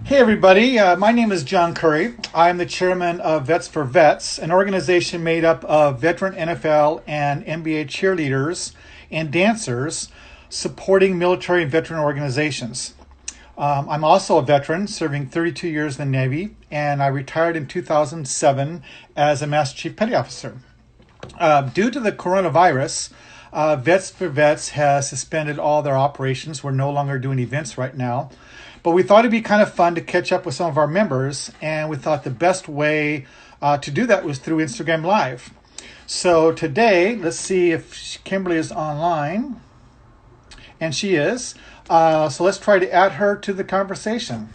Hey everybody, my name is John Curry. I'm the chairman of Vets4Vets, an organization made up of veteran NFL and NBA cheerleaders and dancers supporting military and veteran organizations. I'm also a veteran, serving 32 years in the Navy, and I retired in 2007 as a Master Chief Petty Officer. Due to the coronavirus, Vets4Vets has suspended all their operations. We're no longer doing events right now. But we thought it'd be kind of fun to catch up with some of our members, and we thought the best way to do that was through Instagram Live. So today, let's see if Kimberly is online, and she is. So let's try to add her to the conversation.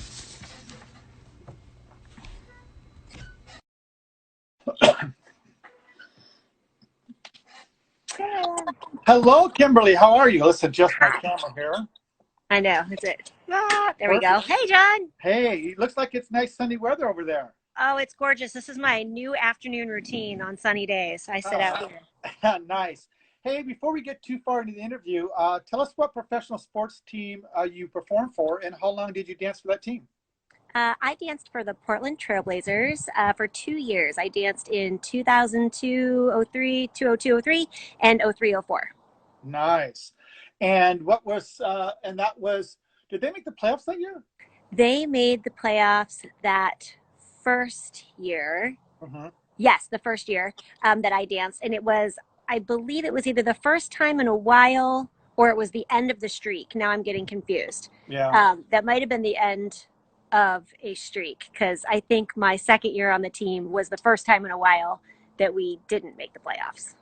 Hello, Kimberly. How are you? Let's adjust my camera here. I know. That's it. There we go. Hey, John. Hey, it looks like it's nice sunny weather over there. Oh, it's gorgeous. This is my new afternoon routine on sunny days. I sit out here. Nice. Hey, before we get too far into the interview, tell us what professional sports team you perform for and how long did you dance for that team? I danced for the Portland Trailblazers for 2 years. I danced in 2002, 03, 202, 03, and 03, 04. Nice. And what was, and that was, did they make the playoffs that year? They made the playoffs that first year. Mm-hmm. Yes, the first year that I danced. And it was, I believe it was either the first time in a while or it was the end of the streak. Now I'm getting confused. Yeah. That might have been the end of a streak because I think my second year on the team was the first time in a while that we didn't make the playoffs.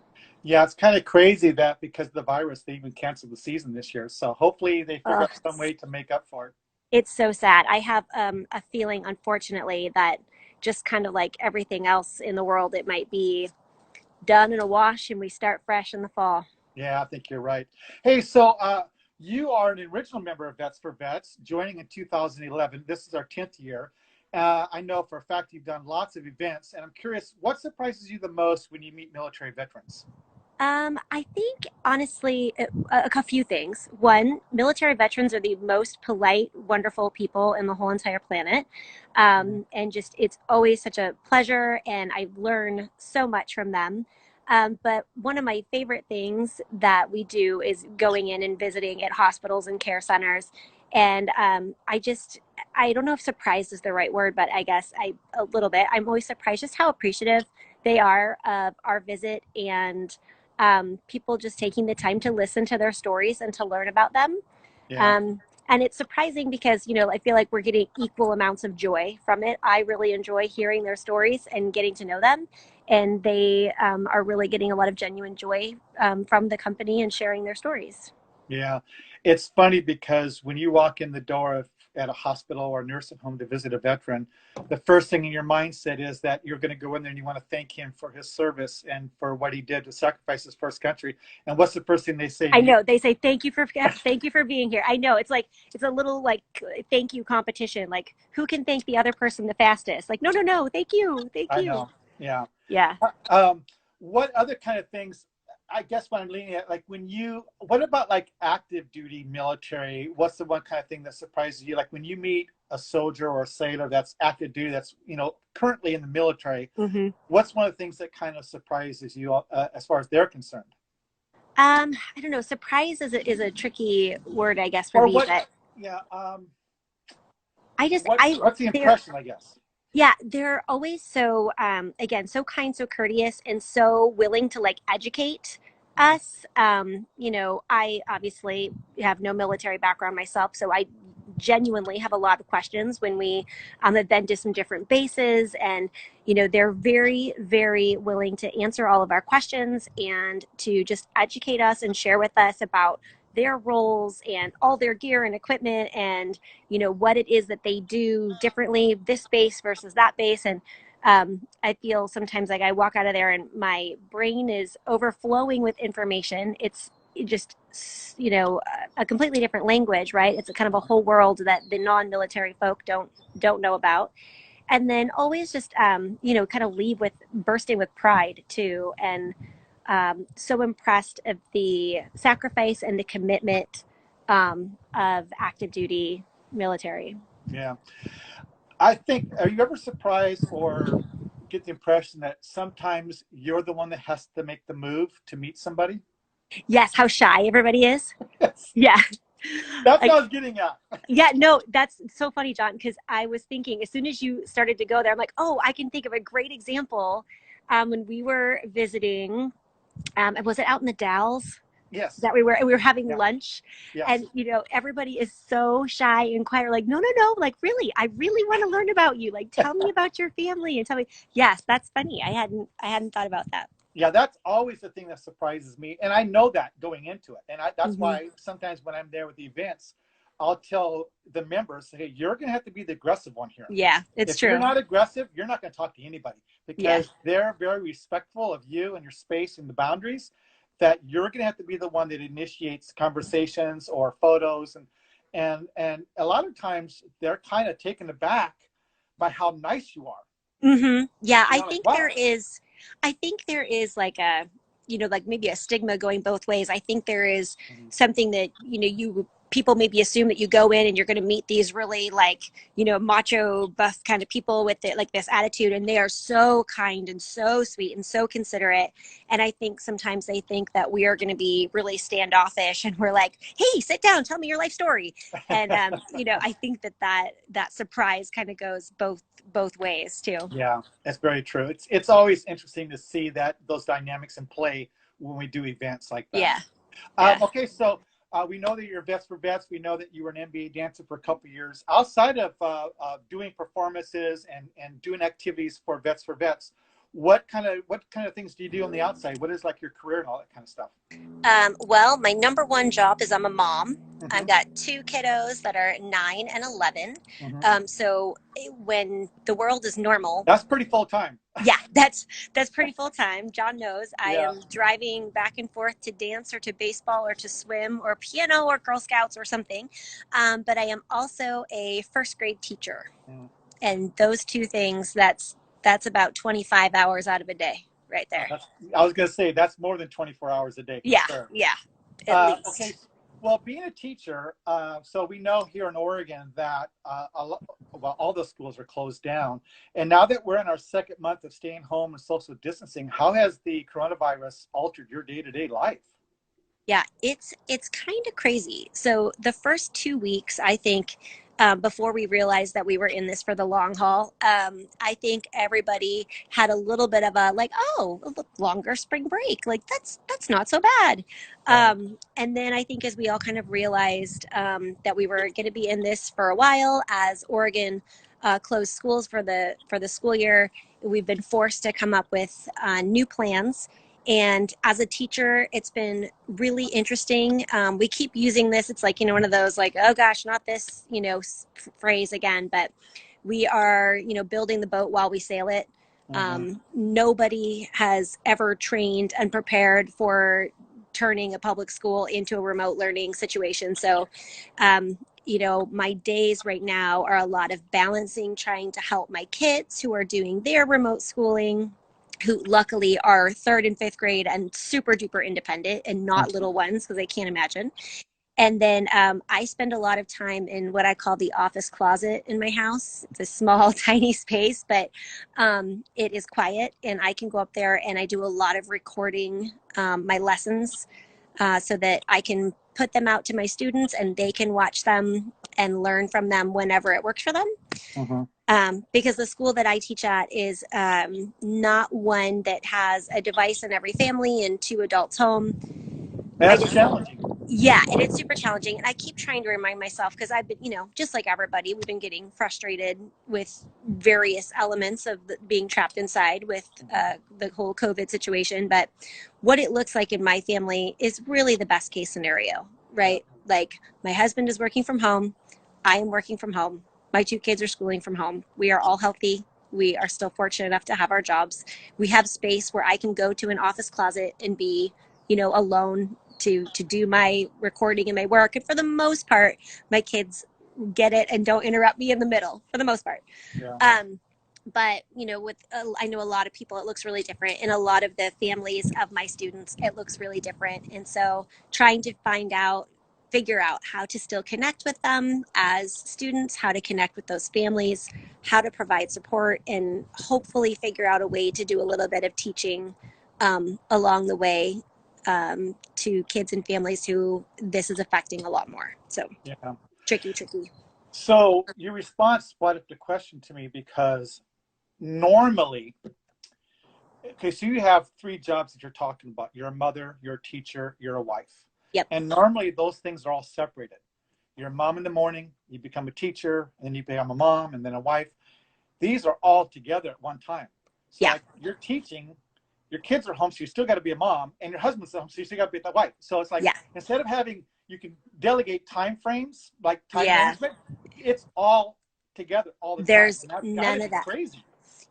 Yeah, it's kind of crazy that because of the virus, they even canceled the season this year. So hopefully they figure Ugh, out some way to make up for it. it's so sad. I have a feeling, unfortunately, that just kind of like everything else in the world, it might be done in a wash and we start fresh in the fall. Yeah, I think you're right. Hey, so you are an original member of Vets4Vets, joining in 2011. This is our 10th year. I know for a fact you've done lots of events, and I'm curious, what surprises you the most when you meet military veterans? I think honestly, a few things. One, military veterans are the most polite, wonderful people in the whole entire planet. And just, it's always such a pleasure, and I learn so much from them. But one of my favorite things that we do is going in and visiting at hospitals and care centers. And I don't know if surprised is the right word, but I guess a little bit. I'm always surprised just how appreciative they are of our visit and people just taking the time to listen to their stories and to learn about them. Yeah. Um, and it's surprising because, I feel like we're getting equal amounts of joy from it. I really enjoy hearing their stories and getting to know them. And they are really getting a lot of genuine joy from the company and sharing their stories. Yeah, it's funny because when you walk in the door at a hospital or a nursing home to visit a veteran, the first thing in your mindset is that you're going to go in there and you want to thank him for his service and for what he did to sacrifice his first country. And what's the first thing they say to I you? know they say thank you for being here. I know it's like it's a little like thank you competition. Like who can thank the other person the fastest? Like no, thank I you. know. Yeah. Yeah. Um, what other kind of things? I guess what I'm leaning at, like what about like active duty military? What's the one kind of thing that surprises you? Like when you meet a soldier or a sailor that's active duty, that's, currently in the military, hmm what's one of the things that kind of surprises you as far as they're concerned? I don't know. Surprise is a tricky word, I guess, for Or me. what, But yeah, I just what's the they're impression, I guess? yeah, they're always so again so kind, so courteous, and so willing to like educate us. I obviously have no military background myself, so I genuinely have a lot of questions when we have been to some different bases, and they're very, very willing to answer all of our questions and to just educate us and share with us about their roles and all their gear and equipment and what it is that they do differently this base versus that base. And I feel sometimes like I walk out of there and my brain is overflowing with information. It's just a completely different language, right? It's a kind of a whole world that the non-military folk don't know about. And then always just kind of leave with bursting with pride too. And so impressed of the sacrifice and the commitment of active duty military. Yeah. I think, are you ever surprised or get the impression that sometimes you're the one that has to make the move to meet somebody? Yes, how shy everybody is. Yes. Yeah. That's what Like, I was getting at. yeah, no, that's so funny, John, because I was thinking as soon as you started to go there, I'm like, oh, I can think of a great example. When we were visiting, was it out in the Dalles Yes. that we were having Yeah. lunch, and Yes. everybody is so shy and quiet. We're like, no, no, no, like really, I really want to learn about you. Like, tell me about your family and tell me. Yes, that's funny. I hadn't thought about that. Yeah, that's always the thing that surprises me, and I know that going into it, and that's Hmm. why sometimes when I'm there with the events, I'll tell the members, hey, you're going to have to be the aggressive one here. Yeah, it's If you're true. not aggressive, you're not going to talk to anybody Yeah. because they're very respectful of you and your space and the boundaries. That you're going to have to be the one that initiates conversations or photos, and a lot of times they're kind of taken aback by how nice you are. Yeah, You know, like wow. I think there is like a, like maybe a stigma going both ways. I think there is Mhm. something that, you people maybe assume that you go in and you're going to meet these really like, macho buff kind of people with it, like this attitude, and they are so kind and so sweet and so considerate. And I think sometimes they think that we are going to be really standoffish and we're like, hey, sit down, tell me your life story. And I think that surprise kind of goes both ways too. Yeah, that's very true. It's always interesting to see that those dynamics in play when we do events like that. Yeah. Yeah. Okay, so we know that you're Vets for Vets. We know that you were an NBA dancer for a couple of years. Outside of doing performances and doing activities for Vets, what kind of things do you do on the outside? What is like your career and all that kind of stuff? Well, my number one job is I'm a mom. I've Hmm. got two kiddos that are 9 and 11. Hmm. So when the world is normal, That's pretty full time. yeah, that's pretty full time. John knows I Yeah. am driving back and forth to dance or to baseball or to swim or piano or Girl Scouts or something. But I am also a first grade teacher, Mm. and those two things that's about 25 hours out of a day right there. I was going to say that's more than 24 hours a day for Yeah, sure. yeah, at Okay, least. well, being a teacher, so we know here in Oregon that well, all the schools are closed down. And now that we're in our second month of staying home and social distancing, how has the coronavirus altered your day-to-day life? Yeah, it's kind of crazy. So the first 2 weeks, I think, before we realized that we were in this for the long haul, I think everybody had a little bit of a like, oh, a longer spring break, like that's not so bad. Right. And then I think as we all kind of realized that we were going to be in this for a while, as Oregon closed schools for the school year, we've been forced to come up with new plans, and as a teacher, it's been really interesting. We keep using this. It's like, one of those like, oh gosh, not this, phrase again, but we are, building the boat while we sail it. Hmm. Nobody has ever trained and prepared for turning a public school into a remote learning situation. So, my days right now are a lot of balancing, trying to help my kids who are doing their remote schooling, who luckily are third and fifth grade and super duper independent and not little ones because I can't imagine. And then I spend a lot of time in what I call the office closet in my house. It's a small, tiny space, but it is quiet, and I can go up there and I do a lot of recording my lessons so that I can put them out to my students and they can watch them and learn from them whenever it works for them. Hmm. Because the school that I teach at is not one that has a device in every family and two adults home. I That's just, challenging. yeah, and it's super challenging. And I keep trying to remind myself because I've been, just like everybody, we've been getting frustrated with various elements of being trapped inside with the whole COVID situation. But what it looks like in my family is really the best case scenario, Yeah. right? Like my husband is working from home. I am working from home. My two kids are schooling from home. We are all healthy. We are still fortunate enough to have our jobs. We have space where I can go to an office closet and be, alone to do my recording and my work. And for the most part, my kids get it and don't interrupt me in the middle for the most part. Yeah. Um, but with I know a lot of people, it looks really different. In a lot of the families of my students, it looks really different. And so trying to find out figure out how to still connect with them as students, how to connect with those families, how to provide support, and hopefully figure out a way to do a little bit of teaching along the way to kids and families who this is affecting a lot more. So Yeah. tricky. So your response brought up the question to me, because normally, okay, so you have three jobs that you're talking about. You're a mother, you're a teacher, you're a wife. Yep. And normally those things are all separated. You're a mom in the morning, you become a teacher, and then you become a mom and then a wife. These are all together at one time. So Yeah. like you're teaching, your kids are home, so you still got to be a mom, and your husband's home, so you still got to be the wife. So it's like, Yeah. instead of having, you can delegate time frames, like time Yeah. management, it's all together all the time. There's And that's none gotta of be that. crazy.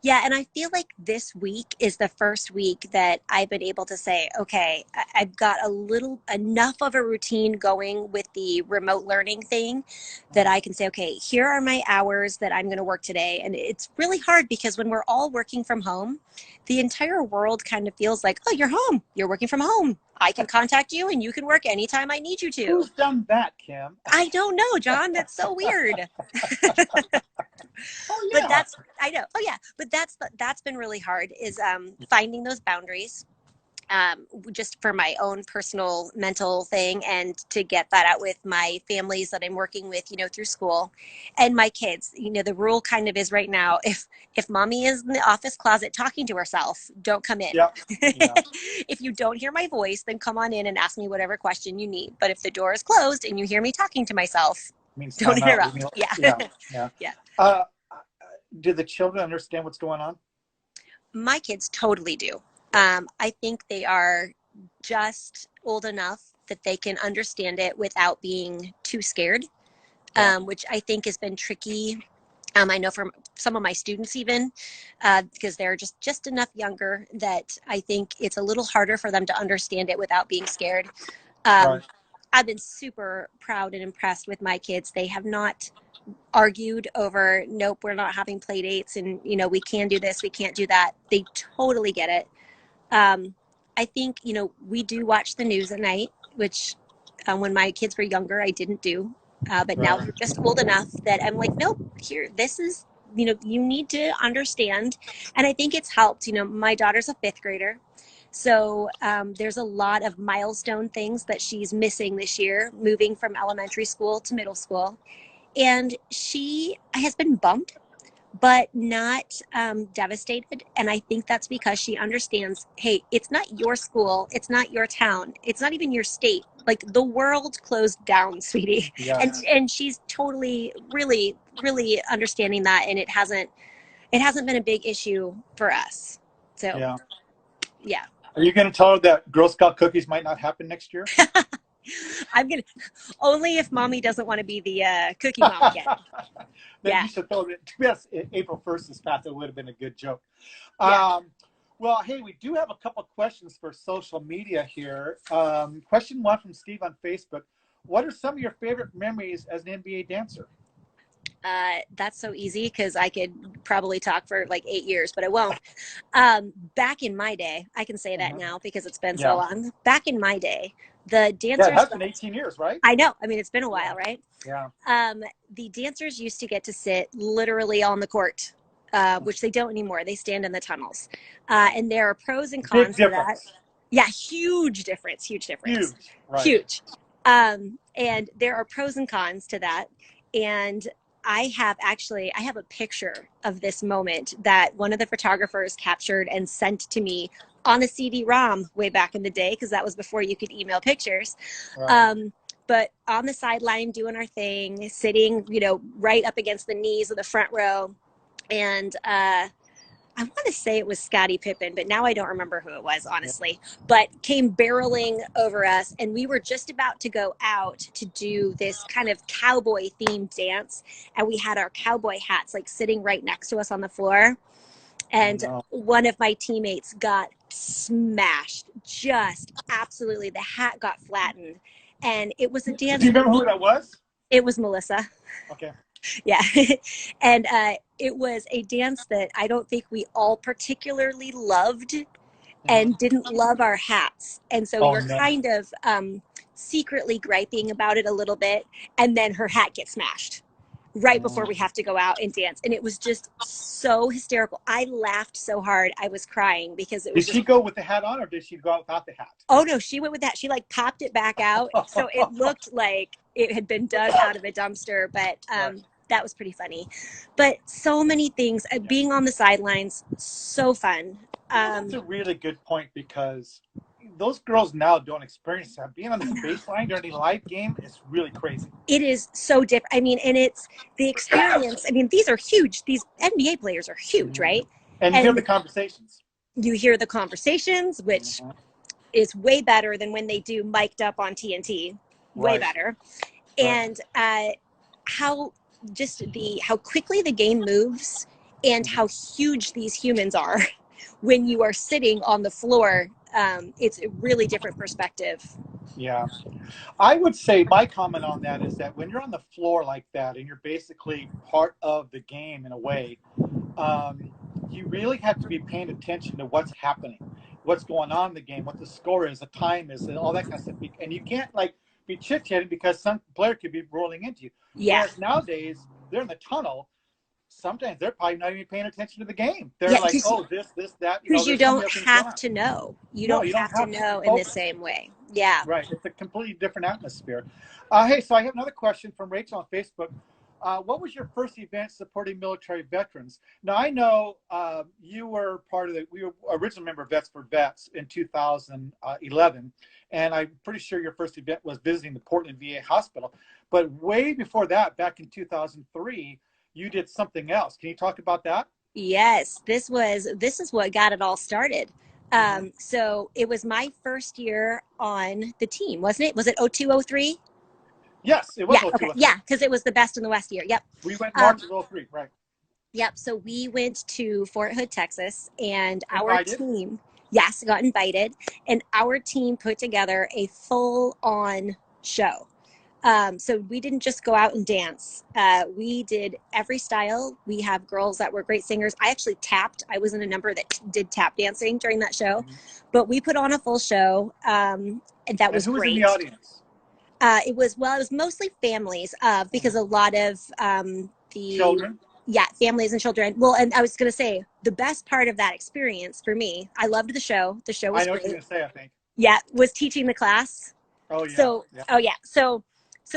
Yeah, and I feel like this week is the first week that I've been able to say, okay, I've got a little enough of a routine going with the remote learning thing that I can say, okay, here are my hours that I'm going to work today. And it's really hard because when we're all working from home, the entire world kind of feels like, oh, you're home, you're working from home. I can contact you and you can work anytime I need you to. Who's done that, Kim? I don't know, John. That's so weird. Oh But yeah. I know. Oh yeah, but that's been really hard, is finding those boundaries, just for my own personal mental thing, and to get that out with my families that I'm working with, through school, and my kids. The rule kind of is right now, if mommy is in the office closet talking to herself, don't come in. Yep. Yeah. If you don't hear my voice, then come on in and ask me whatever question you need. But if the door is closed and you hear me talking to myself, Means don't time out. interrupt. Yeah. Yeah. Yeah. Yeah. Uh, do the children understand what's going on? My kids totally do. I think they are just old enough that they can understand it without being too scared, Yeah. which I think has been tricky. I know from some of my students even, because they're just enough younger that I think it's a little harder for them to understand it without being scared. Um, Right. I've been super proud and impressed with my kids. They have not argued over, nope, we're not having play dates, and we can do this, we can't do that. They totally get it. I think we do watch the news at night, which when my kids were younger I didn't do, but now Right. they're just old enough that I'm like, nope, here, this is, you need to understand. And I think it's helped. My daughter's a fifth grader, so there's a lot of milestone things that she's missing this year, moving from elementary school to middle school. And she has been bummed, but not devastated. And I think that's because she understands, hey, it's not your school, it's not your town, it's not even your state. Like, the world closed down, sweetie. And Yes. and she's totally, really, really understanding that, and it hasn't been a big issue for us. So Yeah. yeah. Are you going to tell her that Girl Scout cookies might not happen next year? I'm gonna, only if mommy doesn't want to be the cookie mom again. Then Yeah. you should throw it. To be honest, April 1st is past. It would have been a good joke. Yeah. Well, hey, we do have a couple questions for social media here. Question one from Steve on Facebook. What are some of your favorite memories as an NBA dancer? That's so easy because I could probably talk for like 8 years, but I won't. Back in my day, I can say that now because it's been so Yeah. long. Back in my day, the Yeah, it dancers, has been 18 years, right? I know, I mean, it's been a while, right? Yeah. The dancers used to get to sit literally on the court, which they don't anymore. They stand in the tunnels. And there are pros and Big cons to that. difference. Yeah, huge difference, Huge. Right. huge. And there are pros and cons to that. And I have a picture of this moment that one of the photographers captured and sent to me on a CD-ROM way back in the day, because that was before you could email pictures. Right. But on the sideline doing our thing, sitting, right up against the knees of the front row. And I want to say it was Scottie Pippen, but now I don't remember who it was, honestly. But came barreling over us, and we were just about to go out to do this kind of cowboy themed dance. And we had our cowboy hats like sitting right next to us on the floor. And one of my teammates got smashed, just absolutely. The hat got flattened. And it was a dance. Do you remember who that was? It was Melissa. Okay. Yeah. And it was a dance that I don't think we all particularly loved and didn't love our hats. And so we were kind of secretly griping about it a little bit, and then her hat gets smashed right before we have to go out and dance. And it was just so hysterical. I laughed so hard. I was crying because it was Did she go with the hat on, or did she go out without the hat? Oh no, she went with that. She like popped it back out. So it looked like it had been dug out of a dumpster, but that was pretty funny. But so many things, being on the sidelines, so fun. That's a really good point, because those girls now don't experience that. Being on the baseline during a live game is really crazy. It is so different. I mean, and it's the experience. I mean, these are huge. These NBA players are huge, right? And you hear the conversations. You hear the conversations, which is way better than when they do mic'd up on TNT. Way better. And how quickly the game moves, and how huge these humans are when you are sitting on the floor. It's a really different perspective. Yeah. I would say my comment on that is that when you're on the floor like that, and you're basically part of the game in a way, you really have to be paying attention to what's happening, what's going on in the game, what the score is, the time is, and all that kind of stuff. And you can't like be chit-chatting, because some player could be rolling into you. Yeah. Whereas nowadays, they're in the tunnel. Sometimes they're probably not even paying attention to the game. They're like, oh, this, that. Because you don't have to know. You don't have to know in the same way. Yeah. Right. It's a completely different atmosphere. Hey, so I have another question from Rachel on Facebook. What was your first event supporting military veterans? Now, I know you were we were original member of Vets for Vets in 2011, and I'm pretty sure your first event was visiting the Portland VA hospital. But way before that, back in 2003, you did something else. Can you talk about that? Yes, this is what got it all started. So it was my first year on the team, wasn't it? Was it 0203? Yes, it was. Yeah, okay. Yeah, because it was the best in the West year. Yep. We went March of 03, right? Yep. So we went to Fort Hood, Texas, and our team, yes, got invited, and our team put together a full-on show. So we didn't just go out and dance. We did every style. We have girls that were great singers. I actually tapped. I was in a number that did tap dancing during that show, but we put on a full show. And that was great. Who was in the audience? It was mostly families, because a lot of the children. Yeah, families and children. Well, and I was going to say, the best part of that experience for me, I loved the show. The show was great. I know what you're going to say, I think. Yeah, was teaching the class. Oh, yeah. So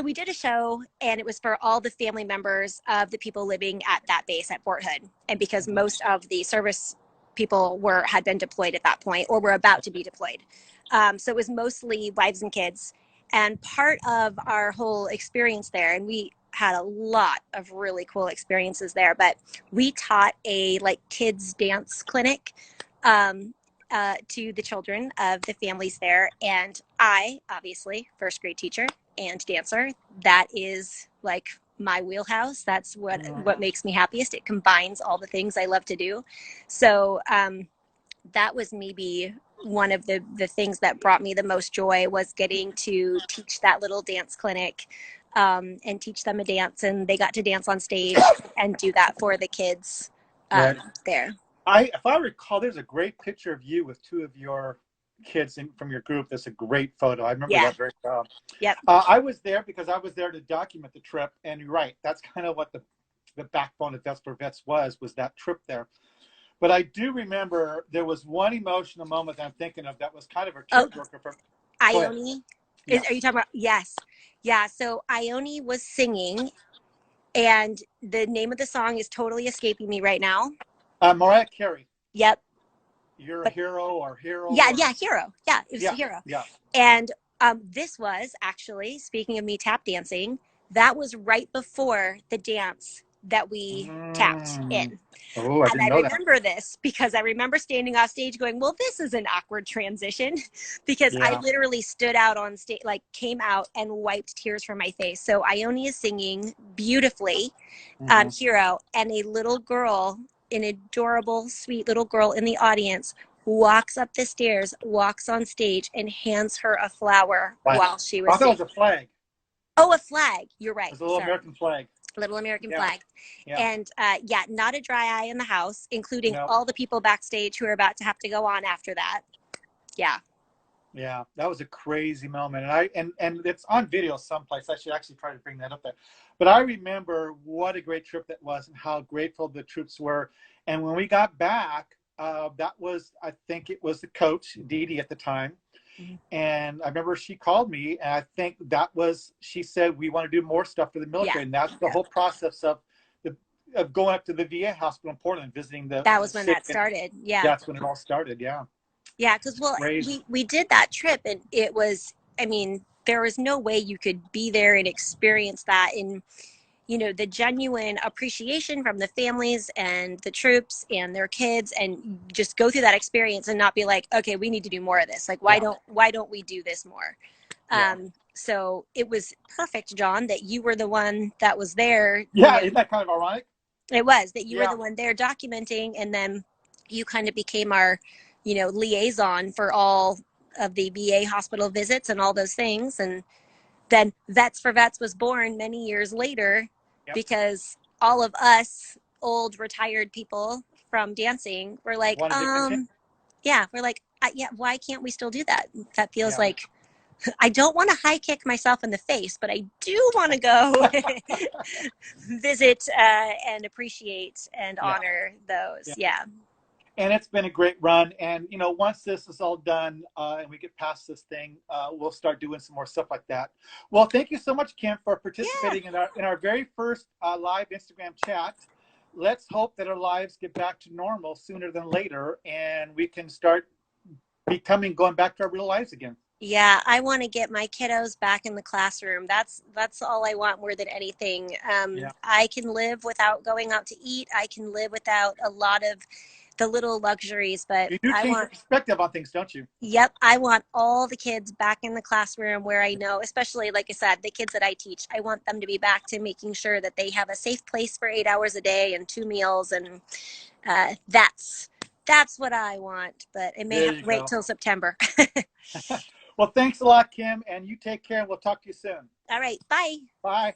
we did a show, and it was for all the family members of the people living at that base at Fort Hood. And because most of the service people had been deployed at that point, or were about to be deployed. So it was mostly wives and kids. And part of our whole experience there, and we had a lot of really cool experiences there, but we taught a kids dance clinic to the children of the families there. And I, obviously, first grade teacher and dancer, that is my wheelhouse. That's what makes me happiest. It combines all the things I love to do. So that was maybe one of the things that brought me the most joy, was getting to teach that little dance clinic and teach them a dance, and they got to dance on stage and do that for the kids there. If I recall, there's a great picture of you with two of your kids from your group. That's a great photo. I remember that very well. Yep. I was there because I was there to document the trip, and you're right. That's kind of what the backbone of Vets for Vets was that trip there. But I do remember there was one emotional moment that I'm thinking of that was kind of a tearjerker for Ione. Are you talking about? Yes. Yeah. So Ione was singing, and the name of the song is totally escaping me right now. Mariah Carey. Yep. You're a hero or hero. Yeah, hero. Yeah, it was a hero. Yeah. And this was actually, speaking of me tap dancing, that was right before the dance that we tapped in. Oh, I didn't know that. I remember this because I remember standing off stage going, well, this is an awkward transition, because I literally stood out on stage, came out and wiped tears from my face. So Ione is singing beautifully, Hero, and a little girl, an adorable, sweet little girl in the audience, walks up the stairs, walks on stage, and hands her a flower while she was singing. I thought it was a flag. Oh, a flag. You're right. It was a little American flag. Little American flag. Yeah. And not a dry eye in the house, including all the people backstage who are about to have to go on after that. Yeah. Yeah, that was a crazy moment, and and it's on video someplace. I should actually try to bring that up there. But I remember what a great trip that was, and how grateful the troops were. And when we got back, that was, I think it was the coach, Dee Dee, at the time. Mhm. And I remember she called me, and I think that was, she said, we want to do more stuff for the Yeah, military, and that's the yeah. whole process the of going up to the VA hospital in Portland, visiting That the was when sick. that And started. Yeah. that's when it all started. Yeah, Yeah, because it's well, crazy. we did that trip, and it was. I mean, there was no way you could be there and experience that in, the genuine appreciation from the families and the troops and their kids, and just go through that experience and not be like, okay, we need to do more of this. Like, Yeah, why don't we do this more? yeah. So it was perfect, John, that you were the one that was there. Yeah, isn't that kind of ironic? It was that you were Yeah, the one there documenting, and then you kind of became our, liaison for all of the VA hospital visits and all those things. And then Vets for Vets was born many years later, yep. because all of us old retired people from dancing were like, Want to get content? yeah, we're like, yeah, why can't we still do that? That feels Yeah. like, I don't want to high kick myself in the face, but I do want to go visit and appreciate and Yeah, honor those. yeah. Yeah. And it's been a great run. And once this is all done, and we get past this thing, we'll start doing some more stuff like that. Well, thank you so much, Kim, for Yeah. participating in our very first live Instagram chat. Let's hope that our lives get back to normal sooner than later, and we can start going back to our real lives again. Yeah, I want to get my kiddos back in the classroom. That's all I want more than anything. Yeah. I can live without going out to eat. I can live without a lot of the little luxuries, but You do I change your want, perspective on things, don't you? yep, I want all the kids back in the classroom, where I know, especially like I said, the kids that I teach, I want them to be back to making sure that they have a safe place for 8 hours a day and 2 meals, and that's what I want. But it may There have you to wait go. till September. Well, thanks a lot, Kim, and you take care, and we'll talk to you soon. All right, bye. Bye.